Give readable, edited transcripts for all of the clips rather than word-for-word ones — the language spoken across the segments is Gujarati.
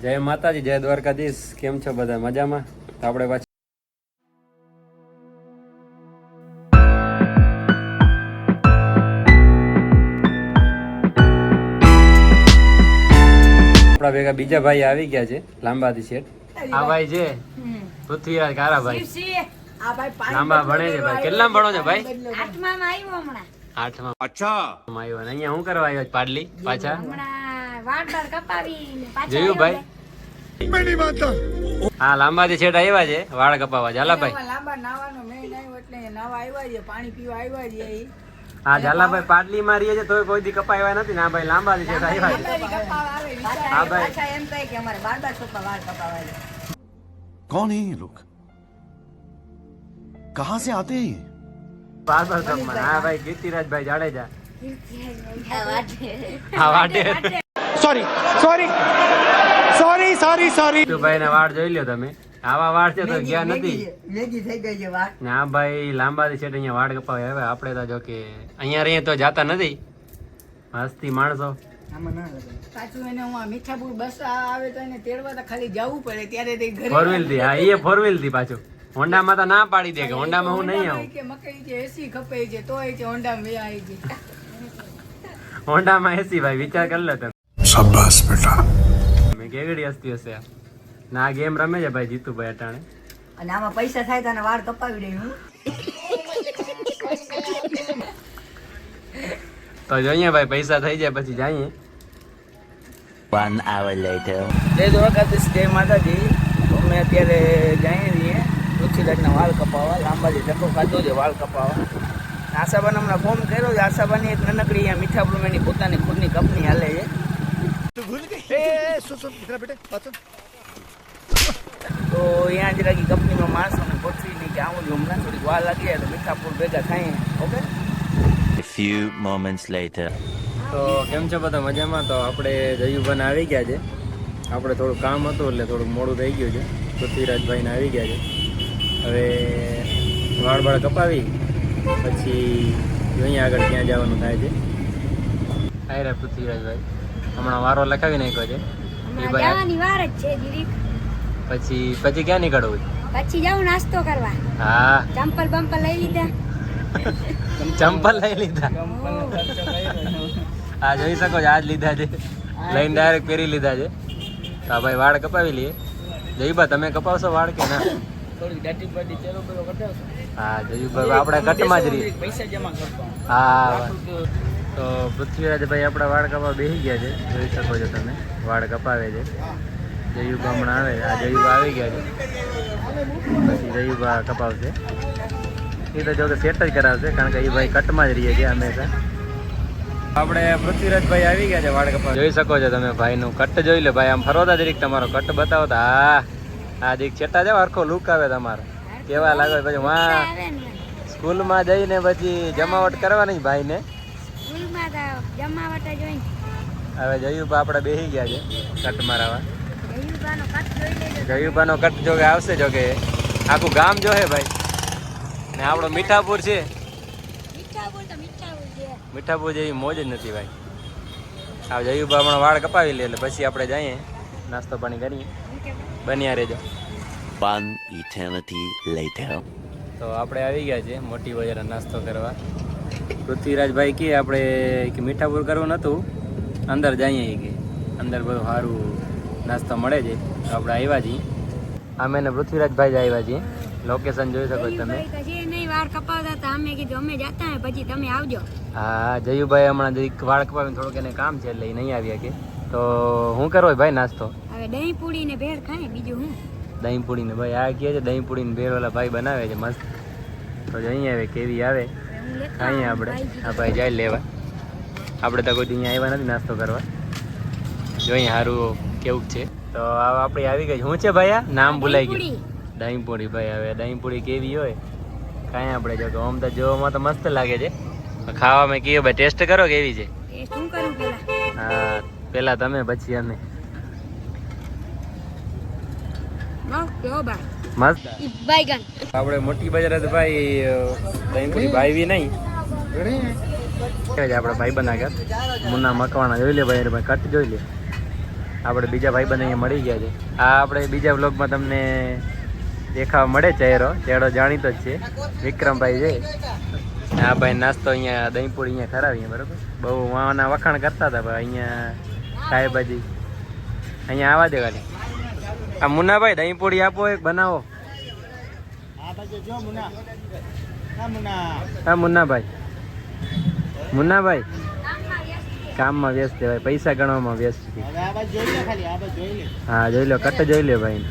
જય માતાજી, જય દ્વારકાધીશ. કેમ છો બધા? મજામાં? તો આપણે પાછું આપણા ભેગા બીજા ભાઈ આવી ગયા છે, લાંબાથી શેઠ. આ ભાઈ છે પૃથ્વીરાજ કારાભાઈ. લાંબા ભણે છે ભાઈ. કેટલામાં ભણો છો ભાઈ? 8માં આવ્યો હમણાં. 8માં. અચ્છા. આવ્યો ને અહીંયા શું કરવા આવ્યો પાડલી પાછા? હમણાં વાળ બાળ કપાવી પાછા જોયું ભાઈ? હા, લાંબાથી છેટ આવ્યા છે વાળ કપાવા. ઝાલાભાઈ લાંબા નાવાનો મેં આવ્યો એટલે નાવા આવ્યા છે, પાણી પીવા આવ્યા છે. હા, ઝાલાભાઈ પાટલી મારીએ છે તોય કોઈ દી કપાવ્યા નથી. ના ભાઈ, લાંબાથી છેટ આવ્યા છે. હા ભાઈ, પાછા એમ થાય કે અમારે બાર છોકરા વાળ કપાવા છે. कौन है ये लोग कहां से आते हैं બાર કપમાં. હા ભાઈ, કીર્તિરાજભાઈ જાડેજા. હા, હા, વાટે સોરી ભાઈ ના વાળ જોઈ લ્યો તમે. આવા વાળ છે તો ગયા નથી. મેગી થઈ ગઈ છે વાત. ના ભાઈ, લાંબાથી છેટ અહીંયા વાળ કપાવ્યા. હવે આપણે તો જો કે અહીંયા રહીએ તો જાતા નથી. હસ્તી માણસો. પાછું એને હું મીઠાપુર બસ આવે તો એને તેડવા તો ખાલી જવું પડે ત્યારે તે ઘરે ફોર વ્હીલ થી. હા, એ ફોર વ્હીલ થી પાછું. હોન્ડામાં તો ના પાડી દે કે હોન્ડામાં હું નહીં આવું. કે મકઈ છે એસી ખપે છે તોય છે હોન્ડા મે આવી છે. હોન્ડામાં એસી ભાઈ, વિચાર કરી લે તમે. शाबाश बेटा મેં કેવડી હસ્તી હશે આ. ના ગેમ રમે છે ભાઈ જીતુભાઈ અટાણે. અને આમાં પૈસા થાય તો વાળ કપાવી દે હું. તો જોઈએ ભાઈ, પૈસા થઈ જાય પછી જઈએ. 1 hour later. જય દ્વારકાધીશ, જય માતાજી. અમે અત્યારે જઈએ છીએ પૃથ્વીરાજના વાળ કપાવવા. લાંબાજી ધક્કો ખાધો છે વાળ કપાવવા. આશાબાને હમણાં ફોન કર્યો છે. આશાબાની એક નનકડી અહીંયા મીઠાપુરમાં એની પોતાની ખુદની કંપની હાલે છે. તો અહીંયા જ લાગી કંપનીમાં માણસોને ગોઠવીને કે આવું જ હમણાં થોડીક વાર લાગી જાય તો મીઠાપુર ભેગા થાય. Okay. A few moments later. તો કેમ છો બધા? મજામાં? તો આપણે જયુભાઈને આવી ગયા છે. આપણે થોડું કામ હતું એટલે થોડુંક મોડું થઈ ગયું છે. પૃથ્વીરાજભાઈને આવી ગયા છે. હવે વાળ બાળ કપાવી પછી જોઈએ આગળ ક્યાં જવાનું થાય છે. આવી રહ્યા પૃથ્વીરાજભાઈ. હમણાં વારો લખાવી નાખ્યો છે. એ ભાઈ જવાની વાર જ છે દીદી. પછી ક્યાં નીકળવું છે? પછી જાઉં નાસ્તો કરવા. હા, ચંપલ બંપલ લઈ લીધા. ચંપલ લઈ લીધા. આ જોઈ શકો છો, આજ લીધા છે. લઈને ડાયરેક્ટ પહેરી લીધા છે. તો આ ભાઈ વાળ કપાવી લઈએ. જયુબા, તમે કપાવશો વાળ કે ના? થોડી દાટી બાટી ચેલો પેલો કટાવશો. હા, જયુભાઈ આપણે કટમાં જ રહીએ. પૈસા જમા કરતો. હા, તો પૃથ્વીરાજભાઈ આપણા વાળ કપાવા બેસી ગયા છે. જોઈ શકો છો તમે, વાળ કપાવે છે. જયુબા હમણાં આવે. આ જયુબા આવી ગયા છે. પછી જયુબા કપાવશે. એ તો જો કે સેટ જ કરાવશે, કારણ કે એ ભાઈ કટમાં જ રહીએ છે હંમેશા. આપણે પૃથ્વીરાજભાઈ આવી ગયા છે વાળ કપાવવા. જોઈ શકો છો તમે ભાઈનું કટ જોઈ લે ભાઈ. આમ ફરવતા જરીક તમારો કટ બતાવો તો. હા, જીક છેટા જાવ, આખો લુક આવે તમારો. કેવા લાગે પછી માં સ્કૂલમાં જઈને પછી જમાવટ કરવાની ભાઈને. સ્કૂલમાં તો જમાવટ જ હોય. હવે જયુબા આપણે બેસી ગયા છે કટ મારાવા. જયુબાનો કટ જોઈ લેજો. જયુબાનો કટ જો કે આવશે, જો કે આખું ગામ જો હે ભાઈ. ને આપણો મીઠાપુર છે. મીઠાપુર તો મીઠાપુર છે. મીઠાપુર જેવી મોજ જ નથી ભાઈ. આ જયુબા હમણાં વાળ કપાવી લે એટલે પછી આપણે જઈએ નાસ્તો પાણી કરીએ. બન્યા રહેજો. 1 eternity later. તો આપણે આવી ગયા છે મોટી બજાર નાસ્તો કરવા. પૃથ્વીરાજભાઈ કે આપણે કે મીઠાપુર કરવું નહોતું, અંદર જઈએ કે અંદર બધું સારું નાસ્તો મળે છે. તો આપણે આવ્યા છીએ. અમે ને પૃથ્વીરાજભાઈ જ આવ્યા છીએ. લોકેશન જોઈ શકો છો તમે. જયુભાઈ તો જે નહીં વાળ કપાવતા હતા, અમે કીધું અમે જતા હોય પછી તમે આવજો. હા, જયુભાઈ હમણાં જરીક વાળ કપાવીને થોડુંક એને કામ છે એટલે નહીં આવ્યા કે. તો શું કરવો ભાઈ નાસ્તો? હવે દહીં પૂરી ને ભેળ ખાય, બીજું હું. દહીં પૂરી ને ભાઈ આ કહે છે દહીં પૂરી ને ભેળ વાળા ભાઈ બનાવે છે મસ્ત. તો જઈ આવે કેવી આવે ખાઈએ આપણે. આ ભાઈ જાય લેવા. આપણે તો કોઈ અહીંયા આવ્યા નથી નાસ્તો કરવા. જોઈએ સારું કેવું છે. તો આપણી આવી ગઈ. શું છે ભાઈ? આ નામ ભૂલાઈ ગયું. દહીં પૂરી ભાઈ. હવે દહીં પૂરી કેવી હોય કાંઈ આપણે જો કે આમ તો જોવામાં તો મસ્ત લાગે છે. ખાવામાં કેવું ભાઈ? ટેસ્ટ કરો કેવી છે. ટેસ્ટ હું કરું પેલા? હા, પેલા તમે પછી અમે. મસ્ત. બાયગન. આપણે મોટી બજાર તો ભાઈ દહીં પૂરી ભાઈ નહીં. આપણે ભાઈ બના ગયા મુન્ના મકવાણા જોઈ લે ભાઈ. કટ જોઈ લે. આપણે બીજા ભાઈબંધ અહીંયા મળી ગયા છે. આ આપણે બીજા વ્લોગમાં તમને દેખાવા મળે ચહેરો જાણીતો જ છે, વિક્રમભાઈ છે. આ ભાઈ નાસ્તો અહીંયા દહીં પૂરી અહીંયા ખરાવીએ બરોબર. બહુ વાના વખાણ કરતા હતા ભાઈ અહીંયા સાહેબાજી. અહીંયા આવવા દે ખાલી. આ મુન્નાભાઈ દહીં પૂરી આપો એક બનાવો. હા મુન્નાભાઈ કામમાં વ્યસ્ત છે ભાઈ, પૈસા ગણવામાં વ્યસ્ત છે. હા જોઈ લો, કટ જોઈ લો ભાઈ.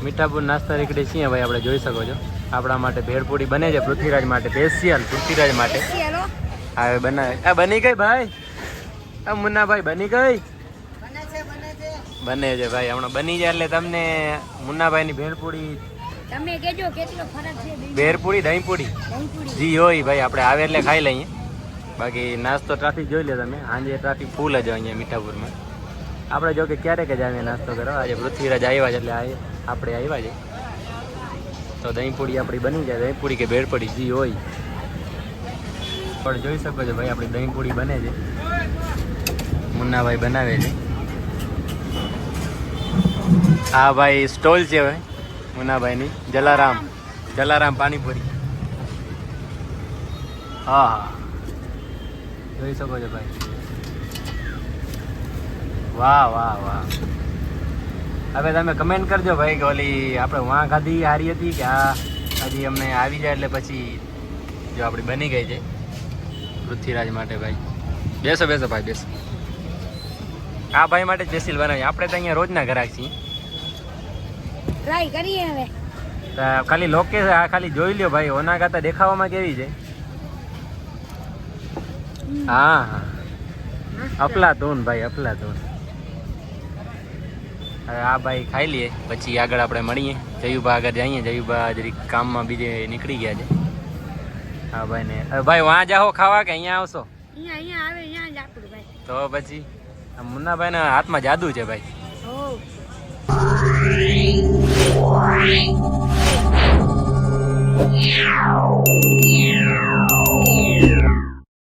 મીઠાપુર નાસ્તા રેકડી છીએ ભાઈ, આપણે જોઈ શકો છો. આપણા માટે ભેળપૂરી બને છે, પૃથ્વીરાજ માટે સ્પેશિયલ, પૃથ્વીરાજ માટે. હા બનાવે. આ બની ગઈ ભાઈ, આ મુન્નાભાઈ બની ગઈ. બને છે ભાઈ, હમણાં બની જાય એટલે તમને મુન્નાભાઈની ભેળપૂરી તમે કેજો કેટલો ફરક છે ભેળપૂરી દહીંપૂરી જી હોય ભાઈ. આપણે આવે એટલે ખાઈ લઈએ. બાકી નાસ્તો ટ્રાફિક જોઈ લે તમે, સાંજે ટ્રાફિક ફૂલ જ હોય અહીંયા મીઠાપુરમાં. આપણે જો કે ક્યારેક જ આવીએ નાસ્તો કરવા. આજે પૃથ્વીરાજ આવ્યા છે એટલે આપણે આવ્યા છે. તો દહીંપૂરી આપણી બની જાય, દહીંપૂરી કે ભેળપૂરી જી હોય. પણ જોઈ શકો છો ભાઈ, આપણી દહીંપૂરી બને છે, મુન્નાભાઈ બનાવે છે. હા ભાઈ સ્ટોલ છે ભાઈ મુન્નાભાઈની, જલારામ પાણીપુરી. હા હા જોઈ શકો છો ભાઈ. વાહ. હવે તમે કમેન્ટ કરજો ભાઈ કે ઓલી આપણે વાં ખાધી હારી હતી કે આ હજી અમને આવી જાય એટલે પછી જો આપણી બની ગઈ છે પૃથ્વીરાજ માટે ભાઈ. બેસો ભાઈ બેસો. આ ભાઈ માટે સ્પેશિયલ બનાવી. આપણે તો અહીંયા રોજના ગ્રાહક છીએ. ટ્રાય કરીએ હવે. ખાલી લોકેશન આ ખાલી જોઈ લ્યો ભાઈ, ઓના કરતા દેખાવામાં કેવી છે. હા અફલાતૂન ભાઈ, અફલાતૂન. હવે આ ભાઈ ખાઈ લઈએ, પછી આગળ આપણે મળીએ. જયુભા આગળ જઈએ, જયુભા જરીક કામમાં બીજે નીકળી ગયા છે. હા ભાઈ ને ભાઈ વાં જાઓ ખાવા કે અહીંયા આવશો? અહીંયા આવે, અહીંયા જ આપણું ભાઈ. તો પછી મુન્નાભાઈના હાથમાં જાદુ છે ભાઈ. ઓ